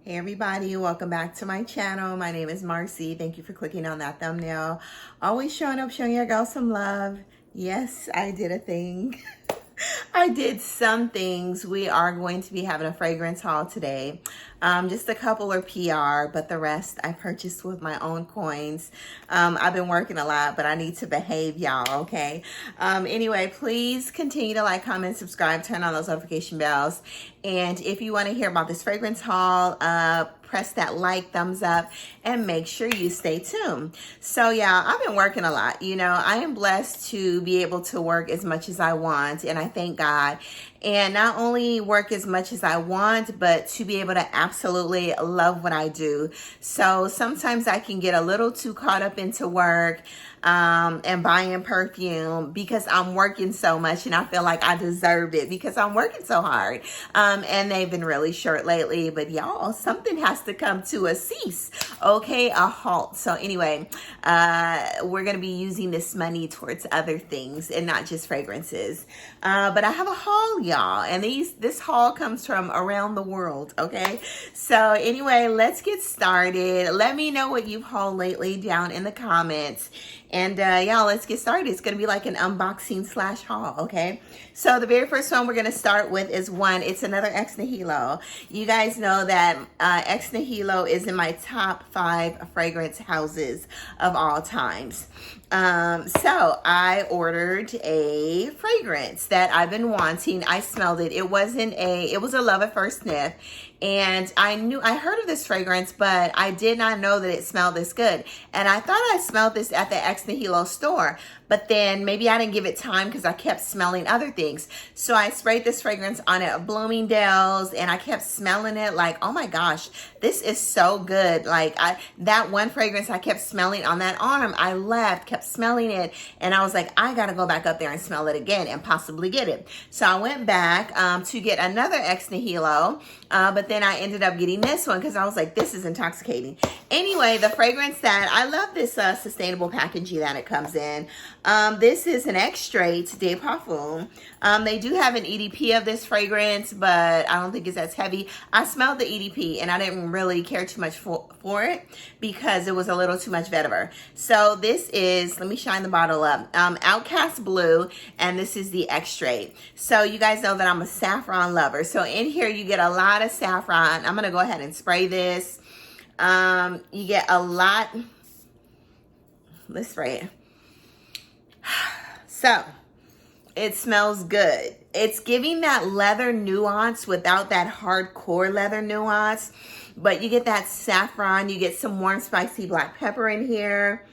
Hey everybody, welcome back to my channel. My name is Marcy. Thank you for clicking on that thumbnail. Always showing up, showing your girl some love. Yes, I did a thing. I did some things. We are going to be having a fragrance haul today. Just a couple are PR, but the rest I purchased with my own coins. I've been working a lot, but I need to behave, y'all, okay? Anyway, please continue to like, comment, subscribe, turn on those notification bells. And if you want to hear about this fragrance haul, press that like, thumbs up, and make sure you stay tuned. So yeah, I've been working a lot. You know, I am blessed to be able to work as much as I want, and I thank God. And not only work as much as I want, but to be able to absolutely love what I do. So sometimes I can get a little too caught up into work and buying perfume because I'm working so much and I feel like I deserve it because I'm working so hard. And they've been really short lately, but y'all, something has to come to a cease, okay? A halt. So anyway, we're going to be using this money towards other things and not just fragrances. But I have a haul, y'all, and this haul comes from around the world, okay? So anyway, let's get started. Let me know what you've hauled lately down in the comments. And y'all, let's get started. It's going to be like an unboxing slash haul, okay? So the very first one we're going to start with is it's another Ex Nihilo. You guys know that Ex Nihilo is in my top 5 fragrance houses of all times. So I ordered a fragrance that I've been wanting. I smelled it. It was a love at first sniff. And I heard of this fragrance, but I did not know that it smelled this good. And I thought I smelled this at the Ex Nihilo store, but then maybe I didn't give it time because I kept smelling other things. So I sprayed this fragrance on it at Bloomingdale's and I kept smelling it like, oh my gosh, this is so good. Like that one fragrance I kept smelling on that arm, I left, kept smelling it. And I was like, I got to go back up there and smell it again and possibly get it. So I went back to get another Ex Nihilo, but then I ended up getting this one because I was like, this is intoxicating. Anyway, the fragrance that I love this sustainable packaging that it comes in. This is an extrait de parfum. They do have an EDP of this fragrance, but I don't think it's as heavy. I smelled the EDP and I didn't really care too much for it because it was a little too much vetiver. So this is, let me shine the bottle up, OUTCAST Blue, and this is the extrait. So you guys know that I'm a saffron lover. So in here you get a lot of saffron. I'm going to go ahead and spray this. You get a lot. Let's spray it. So it smells good. It's giving that leather nuance without that hardcore leather nuance, but you get that saffron. You get some warm spicy black pepper in here.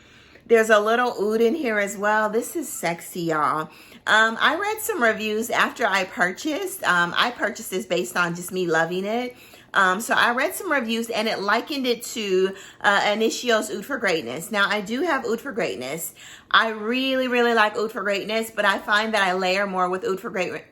There's a little oud in here as well. This is sexy, y'all. I read some reviews after I purchased. I purchased this based on just me loving it. So I read some reviews and it likened it to Initio's Oud for Greatness. Now I do have Oud for Greatness. I really, really like Oud for Greatness, but I find that I layer more with Oud for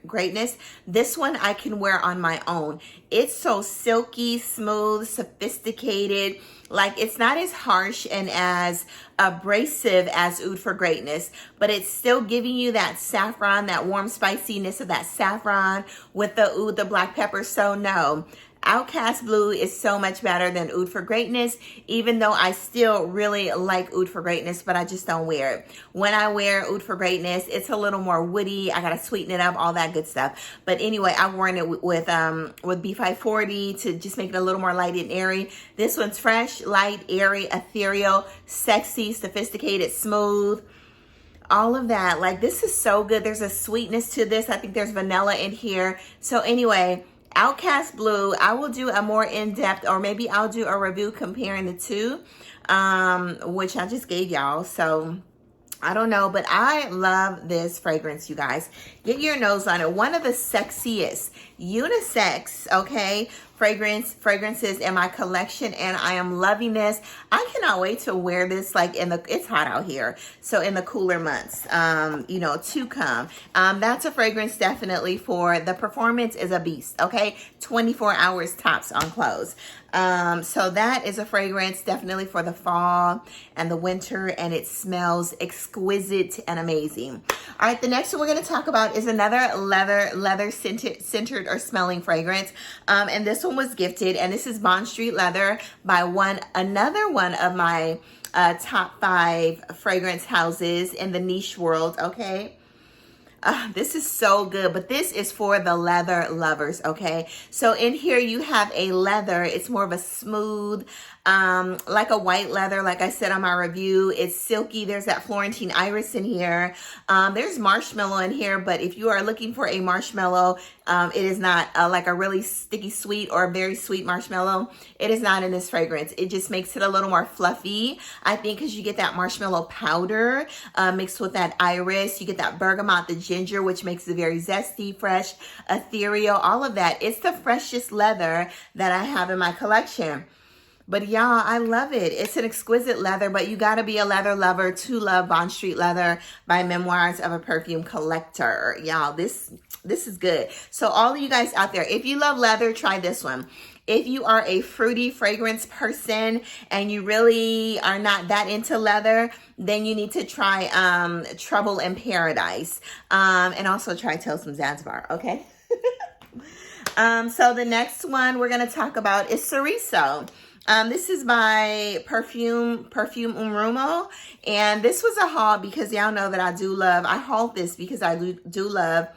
Greatness. This one I can wear on my own. It's so silky, smooth, sophisticated. Like it's not as harsh and as abrasive as Oud for Greatness, but it's still giving you that saffron, that warm spiciness of that saffron with the oud, the black pepper. So no. OUTCAST Blue is so much better than Oud for Greatness, even though I still really like Oud for Greatness, but I just don't wear it. When I wear Oud for Greatness, it's a little more woody. I gotta sweeten it up, all that good stuff. But anyway, I've worn it with B540 to just make it a little more light and airy. This one's fresh, light, airy, ethereal, sexy, sophisticated, smooth. All of that. Like this is so good. There's a sweetness to this. I think there's vanilla in here. So anyway, OUTCAST Blue, I will do a more in-depth, or maybe I'll do a review comparing the two, which I just gave y'all. So I don't know, but I love this fragrance, you guys. Get your nose on it. One of the sexiest unisex, okay, fragrances in my collection, and I am loving this. I cannot wait to wear this like it's hot out here, so in the cooler months, you know, to come. That's a fragrance definitely for the performance is a beast, okay? 24 hours tops on clothes. So that is a fragrance definitely for the fall and the winter, and it smells exquisite and amazing. All right, the next one we're going to talk about is another leather centered or smelling fragrance. And this one was gifted, and this is Bond Street Leather by another one of my top 5 fragrance houses in the niche world, okay? This is so good, but this is for the leather lovers, okay? So in here you have a leather. It's more of a smooth, like a white leather, like I said on my review. It's silky. There's that Florentine iris in here. There's marshmallow in here, but if you are looking for a marshmallow, it is not like a really sticky sweet or a very sweet marshmallow. It is not in this fragrance. It just makes it a little more fluffy, I think, because you get that marshmallow powder mixed with that iris. You get that bergamot, the ginger, which makes it very zesty, fresh, ethereal, all of that. It's the freshest leather that I have in my collection. But y'all, I love it. It's an exquisite leather, but you gotta be a leather lover to love Bond Street Leather by Memoirs of a Perfume Collector. Y'all, this is good. So all of you guys out there, if you love leather, try this one. If you are a fruity fragrance person and you really are not that into leather, then you need to try Trouble in Paradise. And also try Tales from Zanzibar, okay? So the next one we're gonna talk about is Cereso. This is by Perfume Umrumo, and this was a haul because y'all know that I hauled this because I do love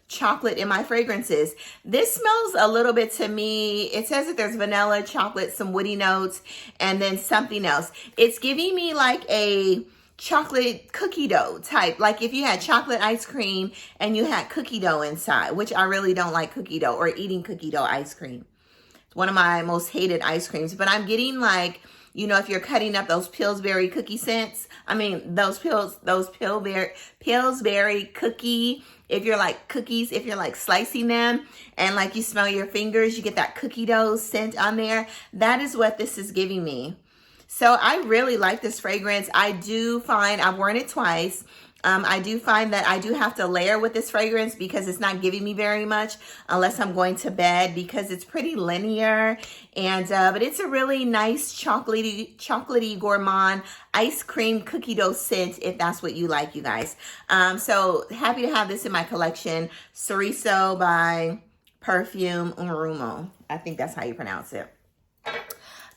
chocolate in my fragrances. This smells a little bit to me, it says that there's vanilla, chocolate, some woody notes, and then something else. It's giving me like a chocolate cookie dough type, like if you had chocolate ice cream and you had cookie dough inside, which I really don't like cookie dough or eating cookie dough ice cream. One of my most hated ice creams, but I'm getting like, you know, if you're cutting up those Pillsbury cookie scents, I mean, those Pillsbury cookie, if you're like cookies, if you're like slicing them and like you smell your fingers, you get that cookie dough scent on there. That is what this is giving me. So I really like this fragrance. I do find, I've worn it twice. I do find that I do have to layer with this fragrance because it's not giving me very much unless I'm going to bed, because it's pretty linear. And but it's a really nice chocolatey gourmand ice cream cookie dough scent, if that's what you like, you guys. So happy to have this in my collection. Cereso by Perfume Umrumo. I think that's how you pronounce it.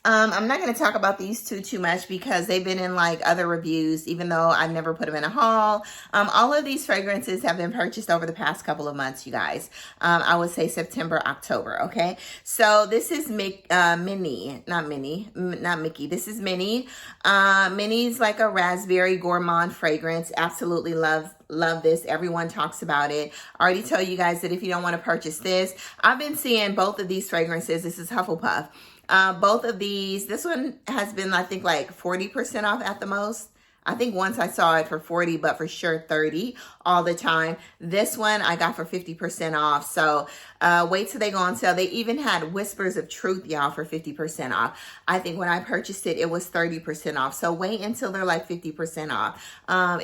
I'm not going to talk about these two too much because they've been in like other reviews, even though I've never put them in a haul. All of these fragrances have been purchased over the past couple of months, you guys. I would say September, October, okay? So this is Minnie, not Mickey. This is Minnie. Minnie's like a raspberry gourmand fragrance. Absolutely love this. Everyone talks about it. I already told you guys that if you don't want to purchase this, I've been seeing both of these fragrances. This is HUFFELPUFF. Both of these, this one has been, I think, like 40% off at the most. I think once I saw it for 40, but for sure 30 all the time. This one I got for 50% off. So wait till they go on sale. They even had Whispers of Truth, y'all, for 50% off. I think when I purchased it, it was 30% off. So wait until they're like 50% off.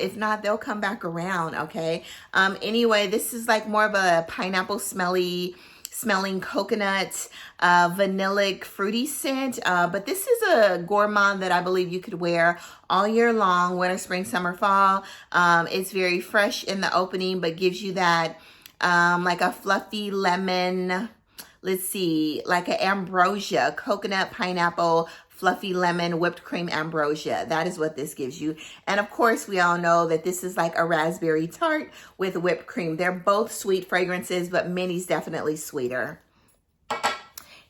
If not, they'll come back around, okay? Anyway, this is like more of a pineapple smelling coconut, vanillic, fruity scent. But this is a gourmand that I believe you could wear all year long, winter, spring, summer, fall. It's very fresh in the opening, but gives you that like a fluffy lemon, let's see, like an ambrosia, coconut, pineapple, fluffy lemon, whipped cream ambrosia. That is what this gives you. And of course, we all know that this is like a raspberry tart with whipped cream. They're both sweet fragrances, but Minnie's definitely sweeter.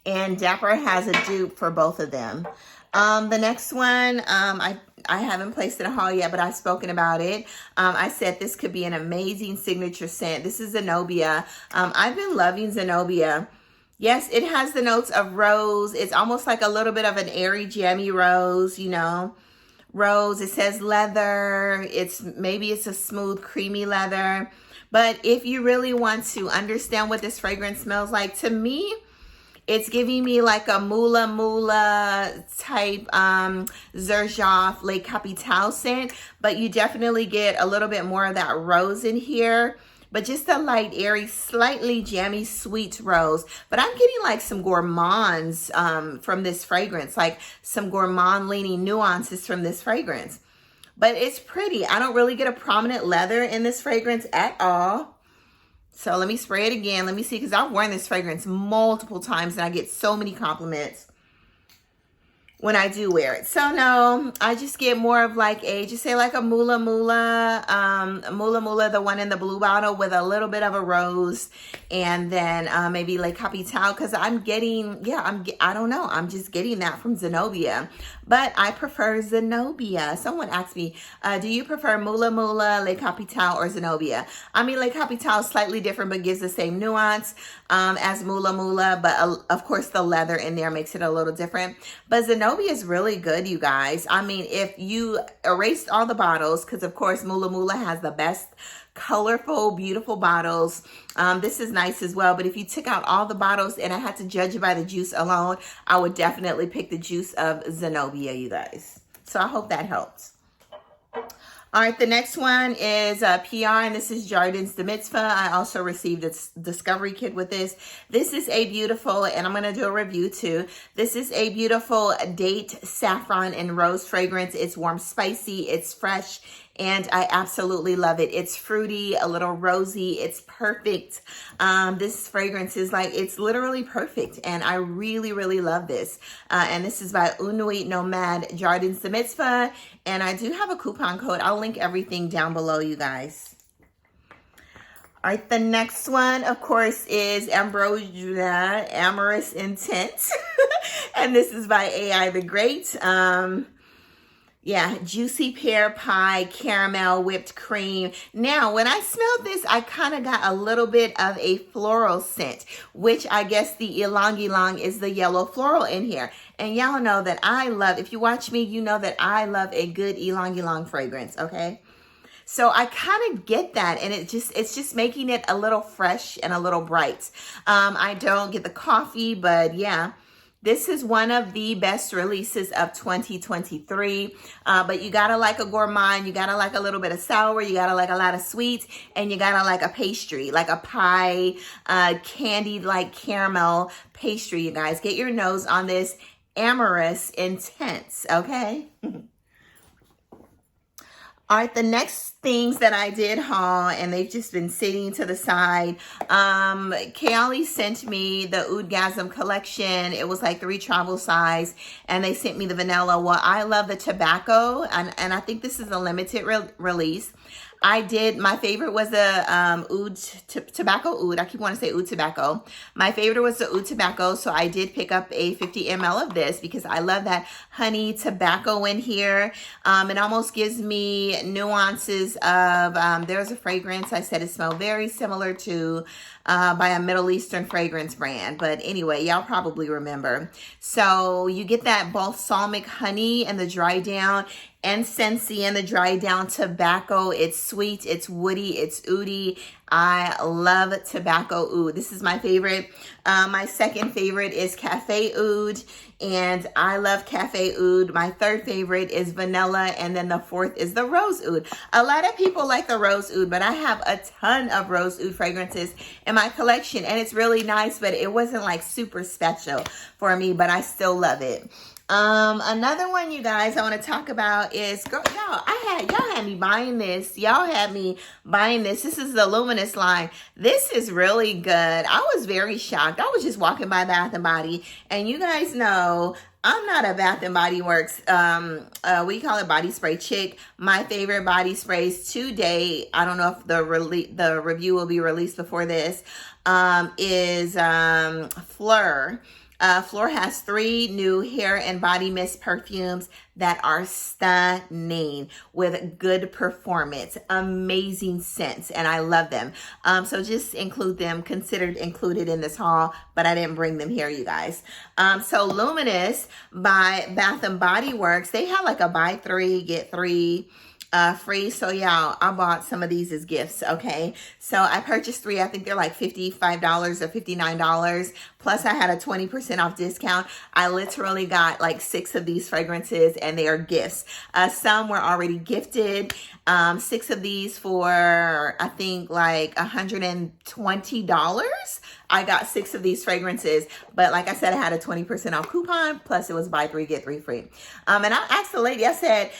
And Dapper has a dupe for both of them. The next one, I haven't placed in a haul yet, but I've spoken about it. I said this could be an amazing signature scent. This is Zenobia. I've been loving Zenobia. Yes, it has the notes of rose. It's almost like a little bit of an airy, jammy rose, you know. Rose, it says leather. Maybe it's a smooth, creamy leather. But if you really want to understand what this fragrance smells like, to me, it's giving me like a Mula type Xerjoff Le Capitale scent. But you definitely get a little bit more of that rose in here. But just a light, airy, slightly jammy, sweet rose. But I'm getting like some gourmands from this fragrance, like some gourmand-leaning nuances from this fragrance. But it's pretty. I don't really get a prominent leather in this fragrance at all. So let me spray it again. Let me see, because I've worn this fragrance multiple times and I get so many compliments when I do wear it. So no, I just get more of like a, just say like a Mula Mula, the one in the blue bottle with a little bit of a rose, and then maybe like Capital, because I'm getting, yeah, I don't know, I'm just getting that from Zenobia, but I prefer Zenobia. Someone asked me, do you prefer Mula Mula, Le Capital, or Zenobia? I mean, Le Capital is slightly different, but gives the same nuance as Mula Mula, but of course the leather in there makes it a little different. But Zenobia is really good, you guys. I mean, if you erased all the bottles, because of course Mula Mula has the best colorful, beautiful bottles. This is nice as well, but if you took out all the bottles and I had to judge it by the juice alone, I would definitely pick the juice of Zenobia, you guys. So I hope that helps. All right, the next one is PR, and this is JARDINS DEMISFAH. I also received a discovery kit with this. This is a beautiful, and I'm going to do a review too. This is a beautiful date, saffron, and rose fragrance. It's warm, spicy, it's fresh, and I absolutely love it. It's fruity, a little rosy. It's perfect. This fragrance is like, it's literally perfect, and I really, really love this. And this is by NUIT, NOMAD, JARDINS DEMISFAH, and I do have a coupon code. I'll link everything down below, you guys. All right, the next one, of course, is Ambrosia Amorous Intent. And this is by AI the Great. Yeah, juicy pear pie, caramel, whipped cream. Now, when I smelled this, I kind of got a little bit of a floral scent, which I guess the ylang ylang is the yellow floral in here. And y'all know that I love, if you watch me, you know that I love a good ylang ylang fragrance, okay? So I kind of get that, and it's just making it a little fresh and a little bright. I don't get the coffee, but yeah. This is one of the best releases of 2023, but you gotta like a gourmand, you gotta like a little bit of sour, you gotta like a lot of sweet, and you gotta like a pastry, like a pie, candied like caramel pastry, you guys. Get your nose on this Amorous Intense, okay? All right, the next things that I did haul, and they've just been sitting to the side. KAYALI sent me the Oudgasm collection. It was like 3 travel size, and they sent me the vanilla. Well, I love the tobacco, and I think this is a limited release. My favorite was the Oud Tobacco Oud. I keep wanting to say Oud Tobacco. My favorite was the Oud Tobacco, so I did pick up a 50 ml of this because I love that honey tobacco in here. It almost gives me nuances of, there's a fragrance I said it smelled very similar to by a Middle Eastern fragrance brand. But anyway, y'all probably remember. So you get that balsamic honey and the dry down, and Scentsy and the dry down tobacco. It's sweet, it's woody, it's oudy. I love tobacco oud. This is my favorite. My second favorite is Cafe Oud, and I love Cafe Oud. My third favorite is vanilla, and then the fourth is the rose oud. A lot of people like the rose oud, but I have a ton of rose oud fragrances in my collection, and it's really nice, but it wasn't like super special for me, but I still love it. Another one, you guys, I want to talk about is, girl, y'all had me buying this. Y'all had me buying this. This is the Luminous line. This is really good. I was very shocked. I was just walking by Bath & Body, and you guys know I'm not a Bath & Body Works, we call it body spray chick. My favorite body sprays today, I don't know if the review will be released before this, is Fleur. Fleur has 3 new hair and body mist perfumes that are stunning with good performance, amazing scents, and I love them. So just include them, considered included in this haul, but I didn't bring them here, you guys. So Luminous by Bath & Body Works, they had like a buy 3, get 3 free. So yeah, I bought some of these as gifts, okay? So I purchased 3. I think they're like $55 or $59. Plus I had a 20% off discount. I literally got like 6 of these fragrances, and they are gifts. Some were already gifted. 6 of these for, I think, like $120. I got 6 of these fragrances, but like I said, I had a 20% off coupon, plus it was buy 3, get 3 free. And I asked the lady, I said,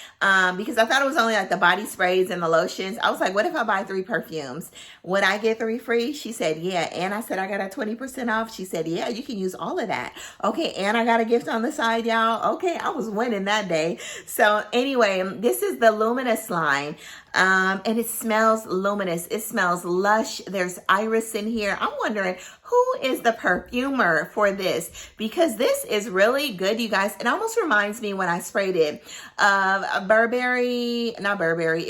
because I thought it was only only like the body sprays and the lotions. I was like, what if I buy 3 perfumes? Would I get 3 free? She said, yeah. And I said, I got a 20% off. She said, yeah, you can use all of that. Okay, and I got a gift on the side, y'all. Okay, I was winning that day. So anyway, this is the Luminous line. And it smells luminous. It smells lush. There's iris in here. I'm wondering who is the perfumer for this, because this is really good, you guys. It almost reminds me when I sprayed it of not Burberry.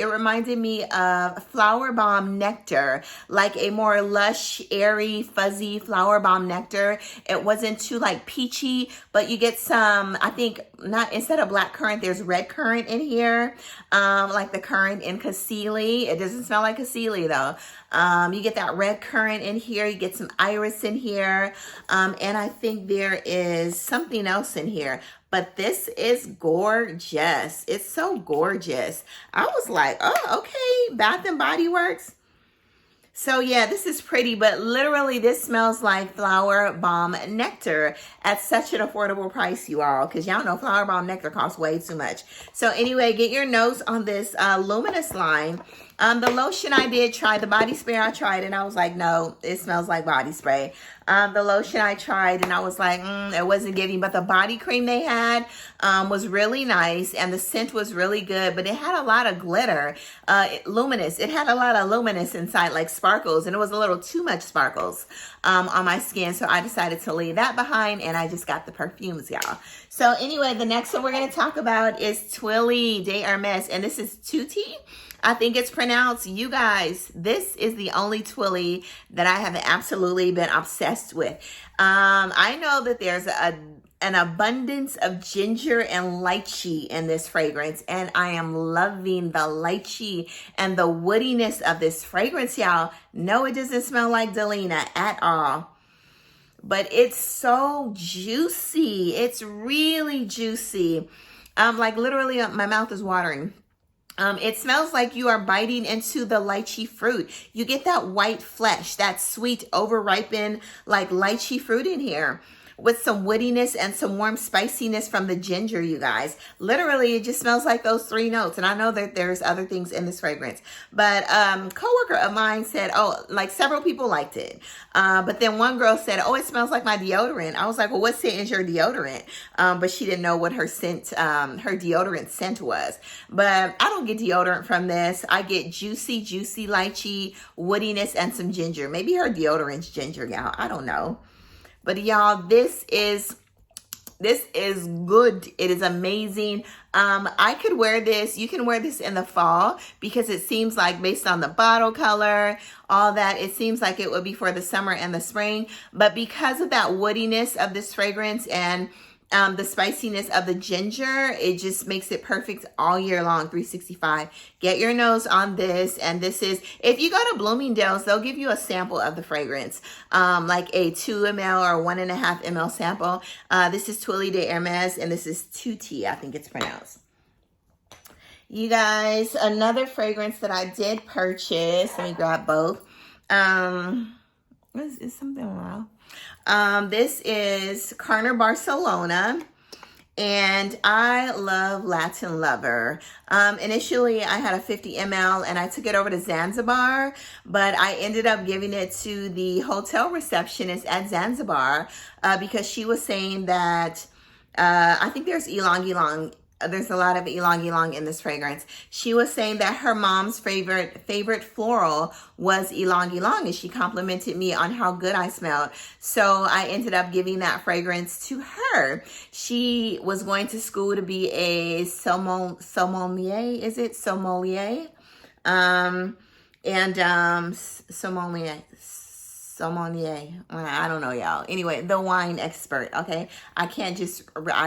It reminded me of Flower Bomb Nectar, like a more lush, airy, fuzzy Flower Bomb Nectar. It wasn't too like peachy, but you get some, I think, not, instead of black currant, there's red currant in here, like the currant in Kayali. It doesn't smell like Kayali though. You get that red currant in here. You get some iris in here. And I think there is something else in here. But this is gorgeous. It's so gorgeous. I was like, oh, okay, Bath and Body Works. So yeah, this is pretty, but literally this smells like Flower Bomb Nectar at such an affordable price, you all, because y'all know Flower Bomb Nectar costs way too much. So anyway, get your notes on this Luminous line. The lotion I did try, the body spray I tried, and I was like, no, it smells like body spray. The lotion I tried, and I was like, it wasn't giving, but the body cream they had was really nice, and the scent was really good, but it had a lot of glitter, luminous. It had a lot of luminous inside, like sparkles, and it was a little too much sparkles on my skin, so I decided to leave that behind, and I just got the perfumes, y'all. So anyway, the next one we're going to talk about is TWILLY de Hermes, and this is Tutti. I think it's pronounced. You guys, this is the only TWILLY that I have absolutely been obsessed with. I know that there's an abundance of ginger and lychee in this fragrance, and I am loving the lychee and the woodiness of this fragrance, y'all. No, it doesn't smell like Delina at all, but it's so juicy. It's really juicy. Like literally my mouth is watering. It smells like you are biting into the lychee fruit. You get that white flesh, that sweet, over-ripened, like lychee fruit in here with some woodiness and some warm spiciness from the ginger, you guys. Literally, it just smells like those 3 notes. And I know that there's other things in this fragrance. But coworker of mine said, oh, like several people liked it. But then one girl said, oh, it smells like my deodorant. I was like, well, what scent is your deodorant? But she didn't know what her scent, her deodorant scent was. But I don't get deodorant from this. I get juicy, juicy lychee, woodiness, and some ginger. Maybe her deodorant's ginger, y'all. I don't know. But y'all, this is good. It is amazing. I could wear this. You can wear this in the fall because it seems like, based on the bottle color, all that, it seems like it would be for the summer and the spring. But because of that woodiness of this fragrance and the spiciness of the ginger, it just makes it perfect all year long, 365. Get your nose on this. And this is, if you go to Bloomingdale's, they'll give you a sample of the fragrance, like a 2 ml or 1.5 ml sample. This is TWILLY de Hermes, and this is Tutti, I think it's pronounced. You guys, another fragrance that I did purchase, let me grab both. Is something wrong? This is Carner Barcelona, and I love Latin Lover. Initially, I had a 50 ml, and I took it over to Zanzibar, but I ended up giving it to the hotel receptionist at Zanzibar because she was saying that I think there's ylang ylang. There's a lot of ylang ylang in this fragrance. She was saying that her mom's favorite floral was ylang ylang, and she complimented me on how good I smelled. So I ended up giving that fragrance to her. She was going to school to be a sommelier. Is it sommelier? Sommelier. I don't know, y'all. Anyway, the wine expert, okay? I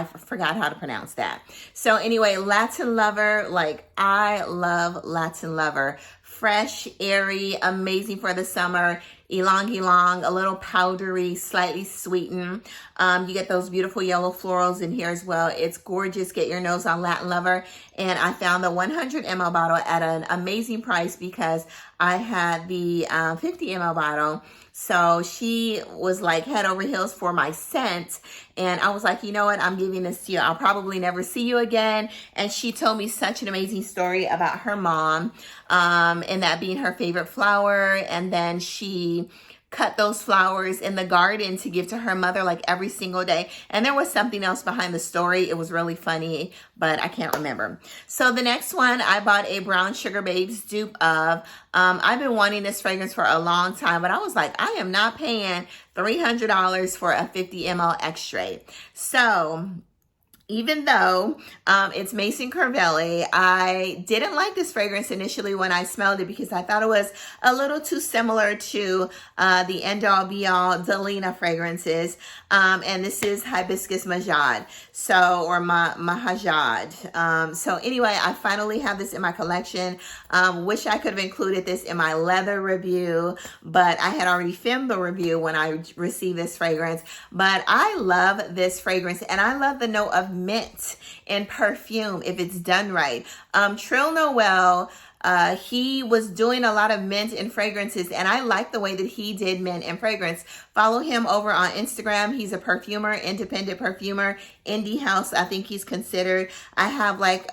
forgot how to pronounce that. So anyway, Latin Lover, like I love Latin Lover. Fresh, airy, amazing for the summer. Ylang ylang, a little powdery, slightly sweetened. You get those beautiful yellow florals in here as well. It's gorgeous. Get your nose on Latin Lover. And I found the 100 ml bottle at an amazing price because I had the 50 ml bottle. So she was like head over heels for my scent. And I was like, you know what? I'm giving this to you. I'll probably never see you again. And she told me such an amazing story about her mom, and that being her favorite flower. And then she cut those flowers in the garden to give to her mother like every single day. And there was something else behind the story. It was really funny, but I can't remember. So the next one, I bought a Brown Sugar Babes dupe of. I've been wanting this fragrance for a long time, but I was like, I am not paying $300 for a 50 ml extrait. So even though it's Mason Corvelli, I didn't like this fragrance initially when I smelled it because I thought it was a little too similar to the End All Be All Delina fragrances. And this is Hibiscus Maad, or Mahajad. So anyway, I finally have this in my collection. Wish I could have included this in my leather review, but I had already filmed the review when I received this fragrance. But I love this fragrance, and I love the note of mint and perfume if it's done right. Trill Noel, he was doing a lot of mint and fragrances, and I like the way that he did mint and fragrance. Follow him over on Instagram. He's a perfumer, independent perfumer, indie house, I think he's considered. I have like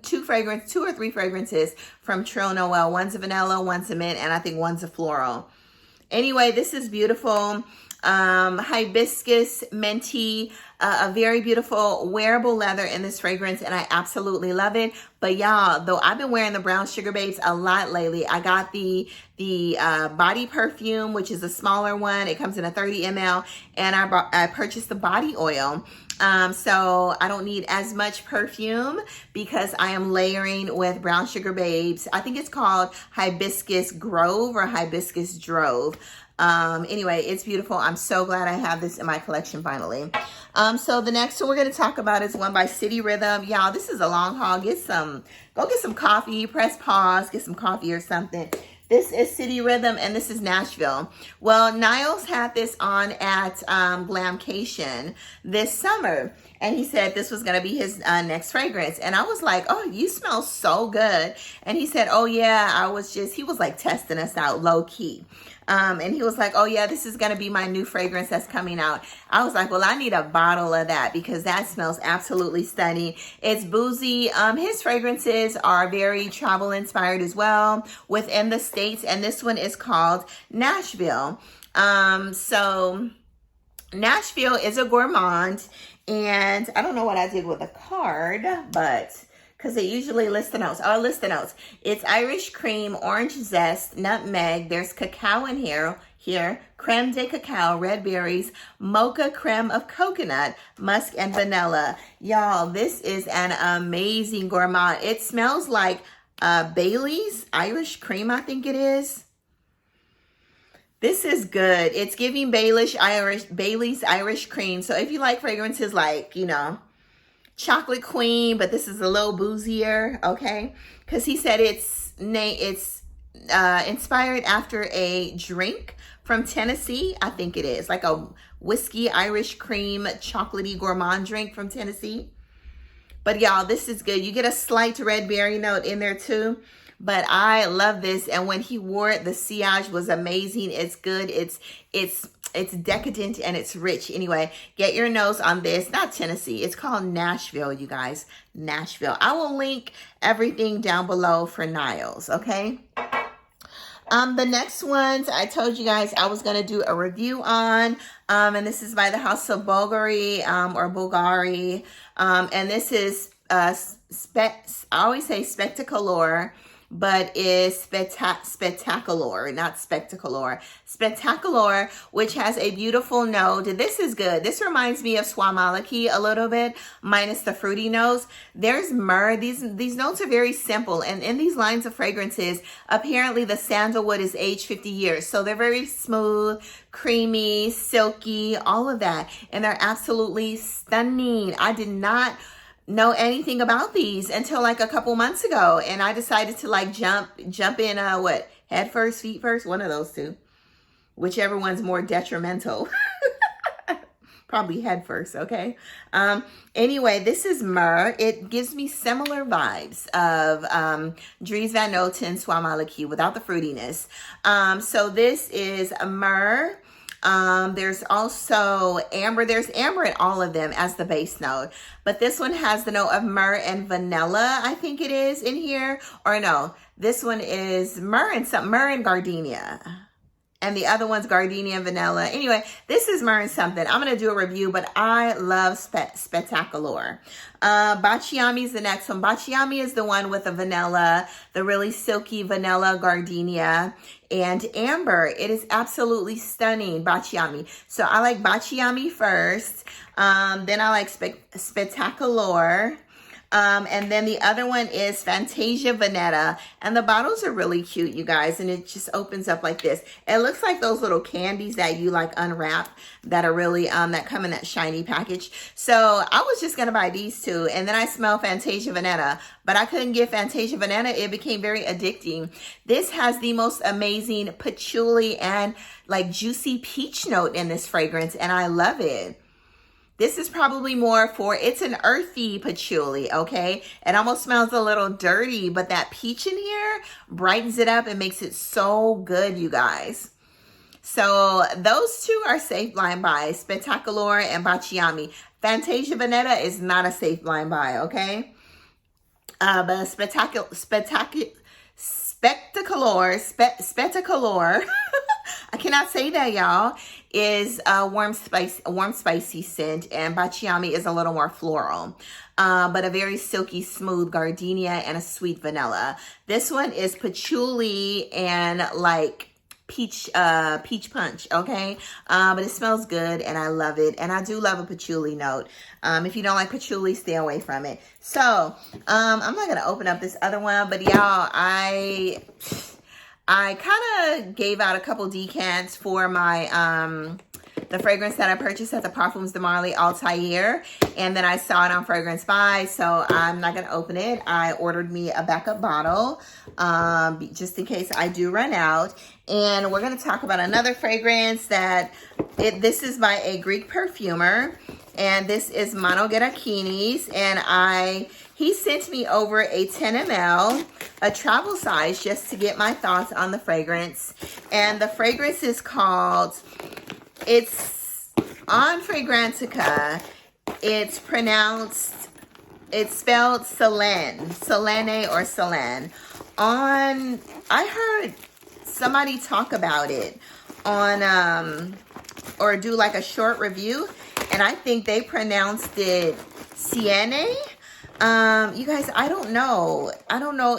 two or three fragrances from Trill Noel. One's a vanilla, one's a mint, and I think one's a floral. Anyway, this is beautiful. Hibiscus minty, a very beautiful wearable leather in this fragrance, and I absolutely love it. But y'all, though I've been wearing the Brown Sugar Babes a lot lately, I got the body perfume, which is a smaller one. It comes in a 30 ml, and I purchased the body oil. So I don't need as much perfume because I am layering with Brown Sugar Babes. I think it's called Hibiscus Grove or Hibiscus Drove. Anyway, it's beautiful. I'm so glad I have this in my collection finally. So the next one we're going to talk about is one by City Rhythm. Y'all, this is a long haul. Go get some coffee, press pause, get some coffee or something. This is City Rhythm, and this is Nashville. Well, Niles had this on at Glamcation this summer, and he said this was going to be his next fragrance. And I was like, oh, you smell so good. And he said, oh, yeah, he was like testing us out low key. And he was like, oh yeah, this is going to be my new fragrance that's coming out. I was like, well, I need a bottle of that because that smells absolutely stunning. It's boozy. His fragrances are very travel inspired as well within the States. And this one is called Nashville. So Nashville is a gourmand, and I don't know what I did with the card, but because they usually list the notes. Oh, list the notes. It's Irish cream, orange zest, nutmeg. There's cacao in here, creme de cacao, red berries, mocha creme of coconut, musk, and vanilla. Y'all, this is an amazing gourmand. It smells like Bailey's Irish cream, I think it is. This is good. It's giving Bailey's Irish cream. So if you like fragrances like, Chocolate Queen, but this is a little boozier, okay? Because he said it's inspired after a drink from Tennessee. I think it is like a whiskey Irish cream chocolatey gourmand drink from Tennessee. But y'all, this is good. You get a slight red berry note in there too. But I love this, and when he wore it, the sillage was amazing. It's good. It's decadent and it's rich. Anyway, get your nose on this. Not Tennessee. It's called Nashville, you guys. Nashville. I will link everything down below for Niles, okay? The next ones I told you guys I was going to do a review on. And this is by the House of Bulgari or Bulgari. And this is, I always say Spectacolor, but is Spectacolor, not Spectacolor. Spectacolor, which has a beautiful note. This is good. This reminds me of Swamalaki a little bit, minus the fruity notes. There's myrrh. These notes are very simple. And in these lines of fragrances, apparently the sandalwood is aged 50 years. So they're very smooth, creamy, silky, all of that. And they're absolutely stunning. I did not know anything about these until like a couple months ago, and I decided to like jump in head first, feet first, one of those two, whichever one's more detrimental. Probably head first, okay? Anyway, this is myrrh. It gives me similar vibes of Dries Van Noten Swamalaki without the fruitiness. So this is myrrh, There's also amber. There's amber in all of them as the base note. But this one has the note of myrrh and vanilla, I think it is in here. Or no, this one is myrrh and gardenia. And the other one's gardenia and vanilla. Anyway, this is myrrh and something. I'm going to do a review, but I love Spectacular. Bacciami is the next one. Bacciami is the one with the vanilla, the really silky vanilla gardenia and amber. It is absolutely stunning, Bacciami. So I like Bacciami first. Then I like Spectacular. And then the other one is Fantasia Veneta. And the bottles are really cute, you guys. And it just opens up like this. It looks like those little candies that you like unwrap that are really, that come in that shiny package. So I was just going to buy these two. And then I smelled Fantasia Veneta. But I couldn't get Fantasia Veneta. It became very addicting. This has the most amazing patchouli and like juicy peach note in this fragrance. And I love it. This is probably more for, it's an earthy patchouli, okay? It almost smells a little dirty, but that peach in here brightens it up and makes it so good, you guys. So those two are safe blind buys, Spectacular and Bacciami. Fantasia Veneta is not a safe blind buy, okay? But Spectacular, I cannot say that, y'all, is a warm spicy scent, and Bacciami is a little more floral, but a very silky smooth gardenia and a sweet vanilla. This one is patchouli and like peach punch, okay? But it smells good and I love it, and I do love a patchouli note. If you don't like patchouli, stay away from it. So I'm not gonna open up this other one, but y'all, I kind of gave out a couple decants for my the fragrance that I purchased at the Parfums de Marly ALTHAIR, and then I saw it on Fragrance Buy, so I'm not going to open it. I ordered me a backup bottle just in case I do run out. And we're going to talk about another fragrance that this is by a Greek perfumer, and this is Manos GERAKINIS, and he sent me over a 10 ml, a travel size, just to get my thoughts on the fragrance. And the fragrance is called, it's on Fragrantica, it's spelled Selene or Selene. I heard somebody talk about it on, or do like a short review, and I think they pronounced it SEAENE. You guys, I don't know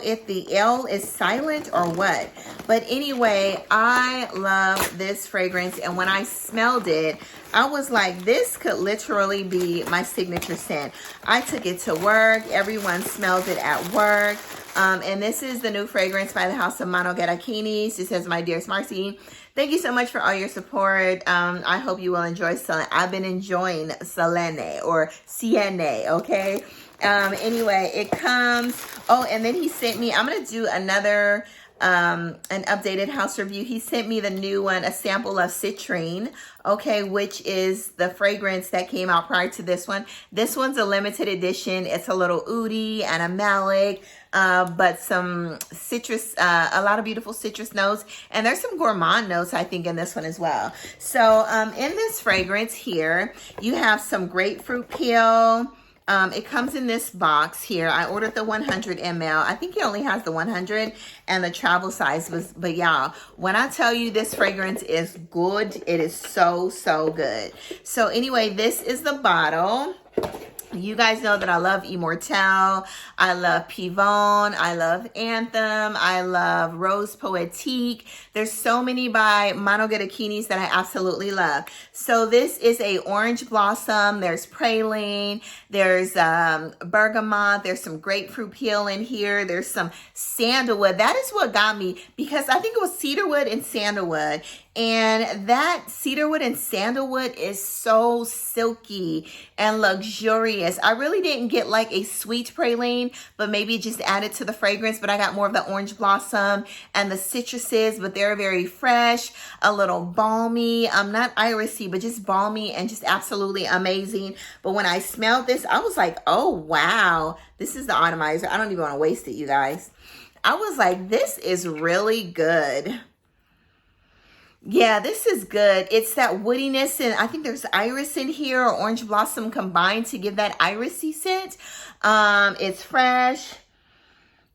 if the L is silent or what, but anyway, I love this fragrance, and when I smelled it, I was like, this could literally be my signature scent. I took it to work. Everyone smells it at work. And this is the new fragrance by the house of Manos GERAKINIS. It says, my dearest Marcy, thank you so much for all your support. I hope you will enjoy Selene. I've been enjoying Selene or SEAENE, okay? Anyway, it comes, oh, and then he sent me, I'm going to do another, an updated house review. He sent me the new one, a sample of Citrine, okay, which is the fragrance that came out prior to this one. This one's a limited edition. It's a little oudy and a malic, but some citrus, a lot of beautiful citrus notes, and there's some gourmand notes, I think, in this one as well. So, in this fragrance here, you have some grapefruit peel. It comes in this box here. I ordered the 100 ml. I think he only has the 100, and the travel size was, but y'all, when I tell you this fragrance is good, it is so, so good. So anyway, this is the bottle. You guys know that I love Immortelle, I love Pivot, I love Anthem, I love Rose Poetique. There's so many by Manos GERAKINIS that I absolutely love. So this is a orange blossom, there's praline, there's bergamot, there's some grapefruit peel in here, there's some sandalwood. That is what got me, because I think it was cedarwood and sandalwood. And that cedarwood and sandalwood is so silky and luxurious. I really didn't get like a sweet praline, but maybe just added to the fragrance. But I got more of the orange blossom and the citruses, but they're very fresh, a little balmy. Not irisy, but just balmy and just absolutely amazing. But when I smelled this, I was like, oh, wow, this is the atomizer. I don't even want to waste it, you guys. I was like, this is really good. Yeah, this is good. It's that woodiness, and I think there's iris in here or orange blossom combined to give that irisy scent. It's fresh.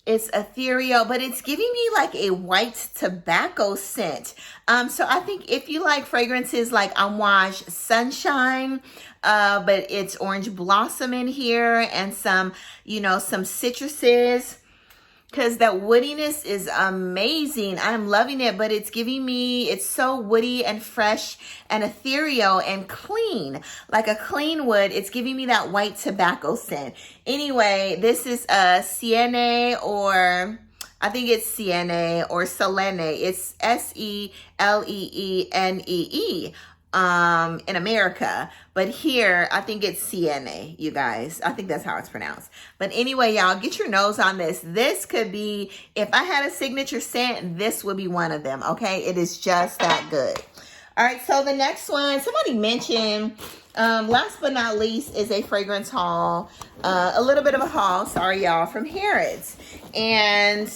It's ethereal, but it's giving me like a white tobacco scent. So I think if you like fragrances like Amouage Sunshine, but it's orange blossom in here and some, you know, some citruses, because that woodiness is amazing. I'm loving it, but it's giving me, it's so woody and fresh and ethereal and clean, like a clean wood. It's giving me that white tobacco scent. Anyway, this is SEAENE, or I think it's SEAENE or Selene. It's SELEENE. In America, but here I think it's SEAENE, you guys. I think that's how it's pronounced. But anyway, y'all, get your nose on this. This could be, if I had a signature scent, this would be one of them. Okay, it is just that good. All right, so the next one, somebody mentioned, last but not least, is a fragrance haul. A little bit of a haul, sorry y'all, from Harrods. And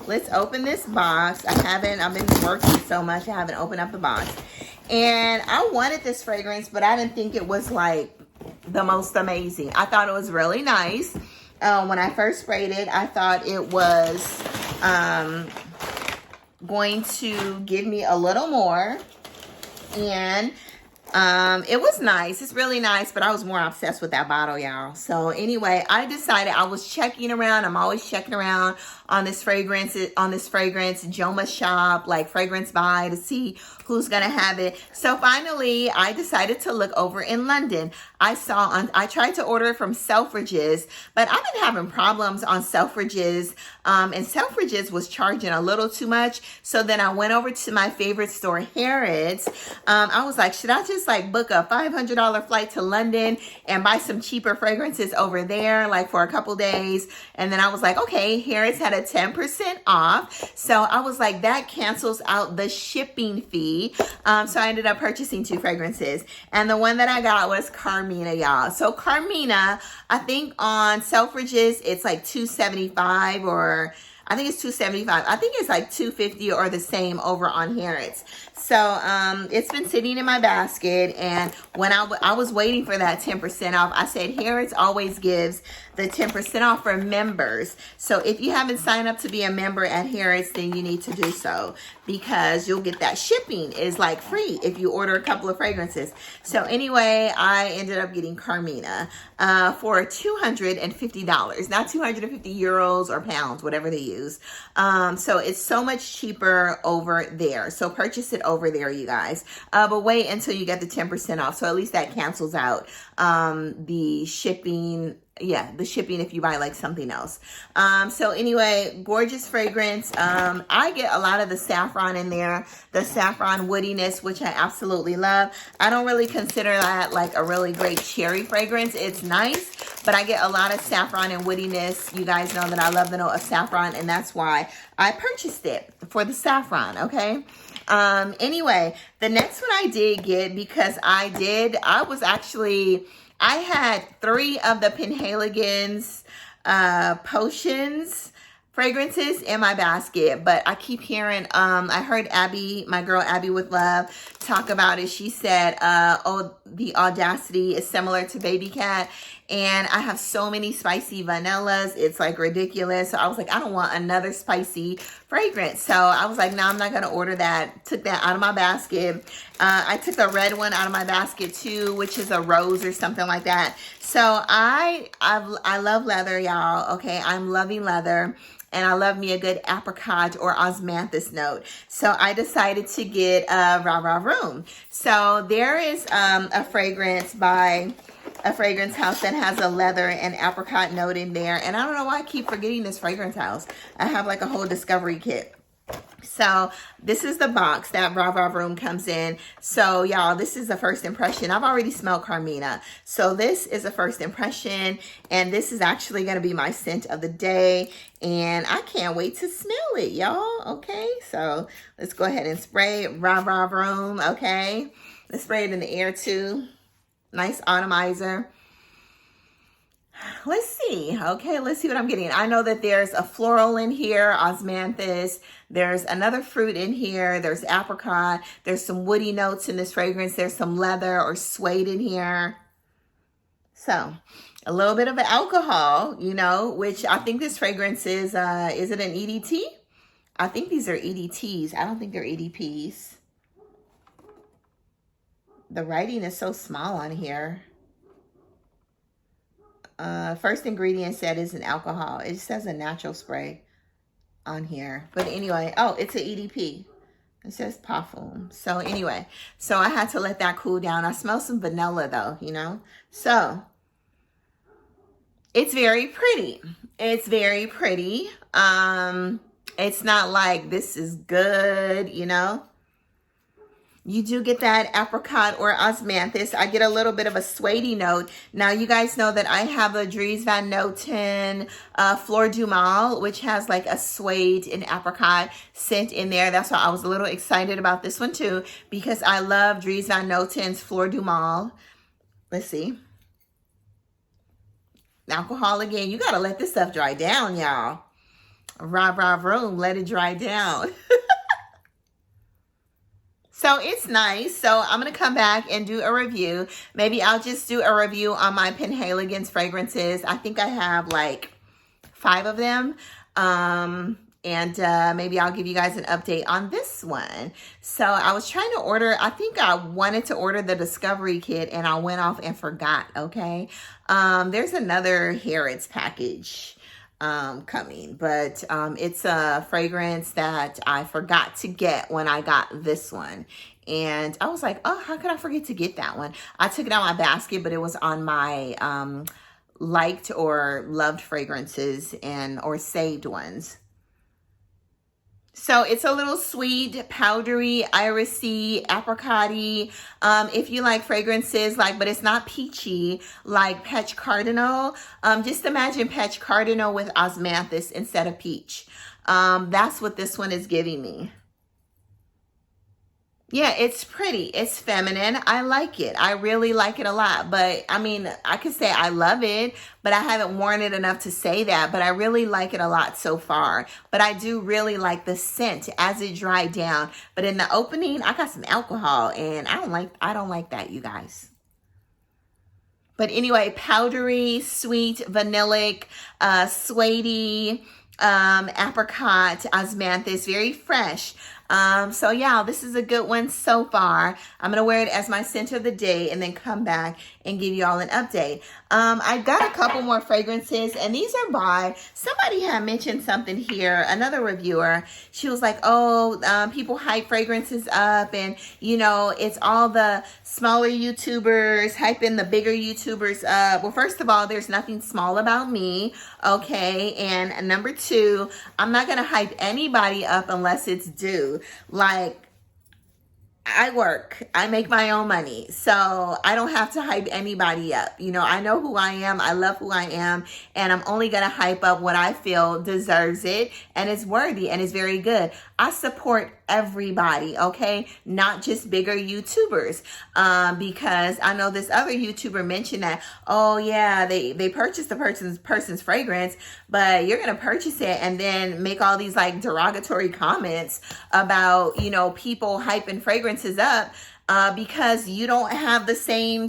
let's open this box. I've been working so much, I haven't opened up the box. And I wanted this fragrance, but I didn't think it was like the most amazing. I thought it was really nice. When I first sprayed it, I thought it was going to give me a little more. And it was nice. It's really nice, but I was more obsessed with that bottle, y'all. So anyway, I decided, I was checking around. I'm always checking around on this fragrance, Joma shop, like Fragrance Buy, to see who's gonna have it. So finally, I decided to look over in London. I tried to order it from Selfridges, but I've been having problems on Selfridges, and Selfridges was charging a little too much. So then I went over to my favorite store, Harrods. I was like, should I just like book a $500 flight to London and buy some cheaper fragrances over there, like for a couple days? And then I was like, okay, Harrods had a 10% off. So I was like, that cancels out the shipping fee. So I ended up purchasing 2 fragrances. And the one that I got was CARMINA, y'all. So CARMINA, I think on Selfridges, it's like $275, or I think it's $275. I think it's like $250 or the same over on Harrods. So it's been sitting in my basket, and when I was waiting for that 10% off, I said Harrods always gives the 10% off for members. So if you haven't signed up to be a member at Harrods, then you need to do so, because you'll get that shipping is like free if you order a couple of fragrances. So anyway, I ended up getting CARMINA for $250, not 250 euros or pounds, whatever they use. So it's so much cheaper over there. So purchase it over there, you guys. But wait until you get the 10% off. So at least that cancels out the shipping. Yeah, the shipping if you buy like something else. So anyway, gorgeous fragrance. I get a lot of the saffron in there, the saffron woodiness, which I absolutely love. I don't really consider that like a really great cherry fragrance. It's nice, but I get a lot of saffron and woodiness. You guys know that I love the note of saffron, and that's why I purchased it, for the saffron, okay? Anyway, the next one I did get, because I had 3 of the Penhaligons potions fragrances in my basket, but I keep hearing, I heard Abby, my girl Abby with Love, talk about it. She said, oh, the Audacity is similar to Baby Cat. And I have so many spicy vanillas. It's like ridiculous. So I was like, I don't want another spicy fragrance. So I was like, no, I'm not going to order that. Took that out of my basket. I took the red one out of my basket too, which is a rose or something like that. So I love leather, y'all. Okay, I'm loving leather. And I love me a good apricot or osmanthus note. So I decided to get Rah Room. So there is a fragrance by a fragrance house that has a leather and apricot note in there. And I don't know why I keep forgetting this fragrance house. I have like a whole discovery kit. So this is the box that Rah Room comes in. So y'all, this is the first impression. I've already smelled CARMINA. So this is a first impression, and this is actually going to be my scent of the day. And I can't wait to smell it, y'all. Okay, so let's go ahead and spray it. Rah Room, okay? Let's spray it in the air too. Nice atomizer. let's see. Okay, let's see what I'm getting. I know that there's a floral in here, osmanthus. There's another fruit in here. There's apricot. There's some woody notes in this fragrance. There's some leather or suede in here. So a little bit of alcohol, you know, which I think this fragrance is it an EDT? I think these are EDTs. I don't think they're EDPs. The writing is so small on here. First ingredient said is an alcohol. It says a natural spray on here. But anyway, oh, it's an EDP. It says parfum. So anyway, so I had to let that cool down. I smell some vanilla though, you know. So it's very pretty. It's very pretty. It's not like this is good, you know. You do get that apricot or osmanthus. I get a little bit of a suede note. Now, you guys know that I have a Dries Van Noten Fleur du Mal, which has like a suede and apricot scent in there. That's why I was a little excited about this one too, because I love Dries Van Noten's Fleur du Mal. Let's see. Alcohol again. You got to let this stuff dry down, y'all. Rah Room, let it dry down. So it's nice. So I'm going to come back and do a review. Maybe I'll just do a review on my Penhaligons fragrances. I think I have like 5 of them. Maybe I'll give you guys an update on this one. So I was trying to order, I think I wanted to order the Discovery Kit and I went off and forgot, okay? There's another Harrods package coming, but it's a fragrance that I forgot to get when I got this one, and I was like, oh, how could I forget to get that one? I took it out of my basket, but it was on my liked or loved fragrances and or saved ones. So it's a little sweet, powdery, irisy, apricot-y. If you like fragrances, but it's not peachy, like Peach Cardinal. Just imagine Peach Cardinal with osmanthus instead of peach. That's what this one is giving me. Yeah, it's pretty. It's feminine. I like it. I really like it a lot. But I mean, I could say I love it, but I haven't worn it enough to say that. But I really like it a lot so far. But I do really like the scent as it dried down. But in the opening, I got some alcohol, and I don't like that, you guys. But anyway, powdery, sweet, vanillic, suede, apricot, osmanthus, very fresh. So yeah, this is a good one so far. I'm going to wear it as my scent of the day and then come back and give you all an update. I got a couple more fragrances, and these are by, somebody had mentioned something here, another reviewer. She was like, oh, people hype fragrances up, and you know, it's all the smaller YouTubers hyping the bigger YouTubers up. Well, first of all, there's nothing small about me, okay? And number 2, I'm not going to hype anybody up unless it's due. Like, I work, I make my own money, so I don't have to hype anybody up. You know, I know who I am, I love who I am, and I'm only going to hype up what I feel deserves it and is worthy and is very good. I support everybody, okay? Not just bigger YouTubers, because I know this other YouTuber mentioned that, oh yeah, they purchased the person's fragrance, but you're going to purchase it and then make all these like derogatory comments about, you know, people hyping fragrances up because you don't have the same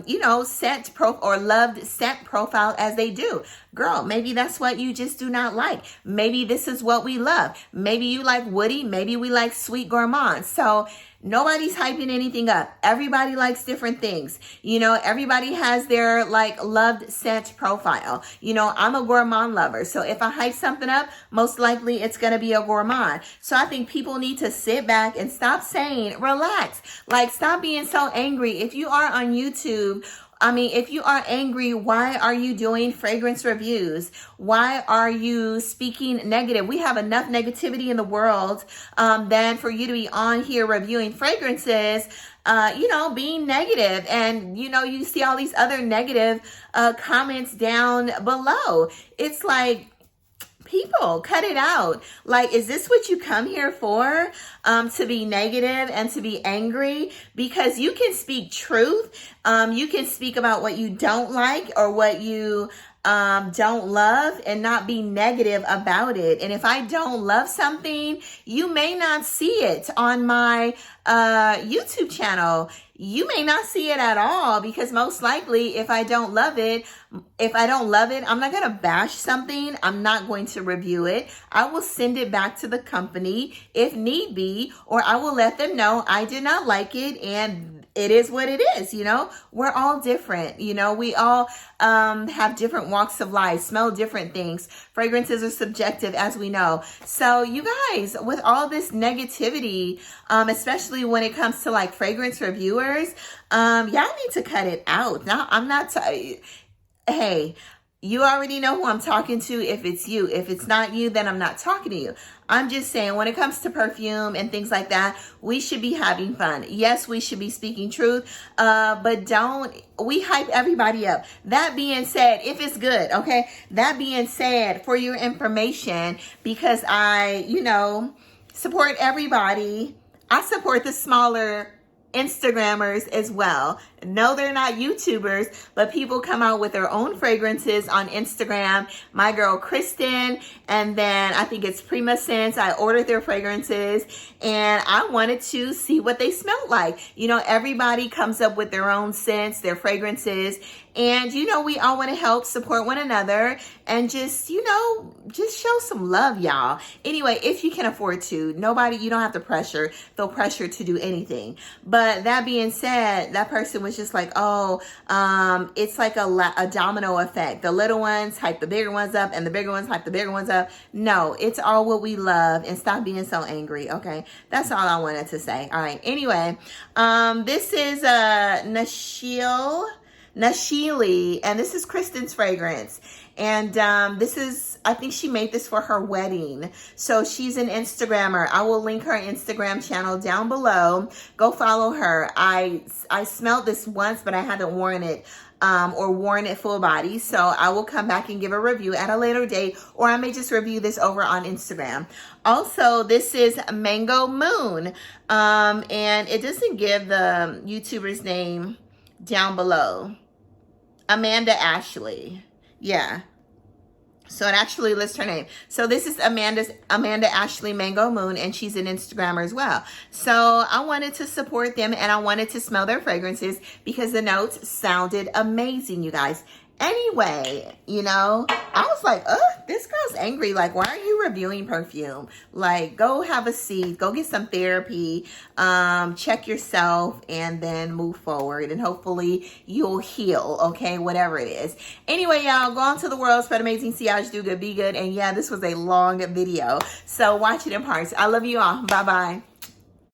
you know, scent or loved scent profile as they do. Girl, maybe that's what you just do not like. Maybe this is what we love. Maybe you like woody. Maybe we like sweet gourmand. So nobody's hyping anything up. Everybody likes different things. You know, everybody has their like loved scent profile. You know, I'm a gourmand lover. So if I hype something up, most likely it's going to be a gourmand. So I think people need to sit back and stop saying, relax. Like, stop being so angry. If you are on YouTube, I mean, if you are angry, why are you doing fragrance reviews? Why are you speaking negative? We have enough negativity in the world than for you to be on here reviewing fragrances, you know, being negative. And, you know, you see all these other negative comments down below. It's like, people, cut it out. Like, is this what you come here for? To be negative and to be angry? Because you can speak truth. You can speak about what you don't like or what you don't love and not be negative about it. And if I don't love something, you may not see it on my YouTube channel. You may not see it at all, because most likely if I don't love it, I'm not going to bash something. I'm not going to review it. I will send it back to the company if need be, or I will let them know I did not like it and it is what it is. You know, we're all different. You know, we all have different walks of life, smell different things. Fragrances are subjective, as we know. So you guys, with all this negativity, especially when it comes to like fragrance reviewers, y'all need to cut it out. Now, I'm not, hey, you already know who I'm talking to if it's you. If it's not you, then I'm not talking to you. I'm just saying, when it comes to perfume and things like that, we should be having fun. Yes, we should be speaking truth, but we hype everybody up. That being said, if it's good, okay? That being said, for your information, because I, support everybody. I support the smaller Instagrammers as well. No, they're not YouTubers, but people come out with their own fragrances on Instagram. My girl Kristen, and then I think it's Prima Sense. I ordered their fragrances and I wanted to see what they smelled like. Everybody comes up with their own scents, their fragrances, and we all want to help support one another and just show some love, y'all. Anyway, if you can afford to, you don't have to feel pressure to do anything. But that being said, that person was just like, it's like a domino effect. The little ones hype the bigger ones up and the bigger ones hype the bigger ones up. No, it's all what we love, and stop being so angry, okay? That's all I wanted to say. All right, anyway, this is Nihilo, and this is Kristen's fragrance. And I think she made this for her wedding. So she's an Instagrammer. I will link her Instagram channel down below. Go follow her. I smelled this once, but I haven't worn it or worn it full body. So I will come back and give a review at a later date, or I may just review this over on Instagram. Also, this is Mango Moon. And it doesn't give the YouTuber's name down below. Amanda Ashley. Yeah. So it actually lists her name. So this is Amanda Ashley Mango Moon, and she's an Instagrammer as well. So I wanted to support them, and I wanted to smell their fragrances because the notes sounded amazing, you guys. Anyway, I was like, this girl's angry. Like, why are you reviewing perfume? Like, go have a seat, go get some therapy, check yourself, and then move forward. And hopefully you'll heal, okay? Whatever it is. Anyway, y'all, go on to the world, spread amazing, siage, do good, be good. And yeah, this was a long video. So watch it in parts. I love you all. Bye-bye.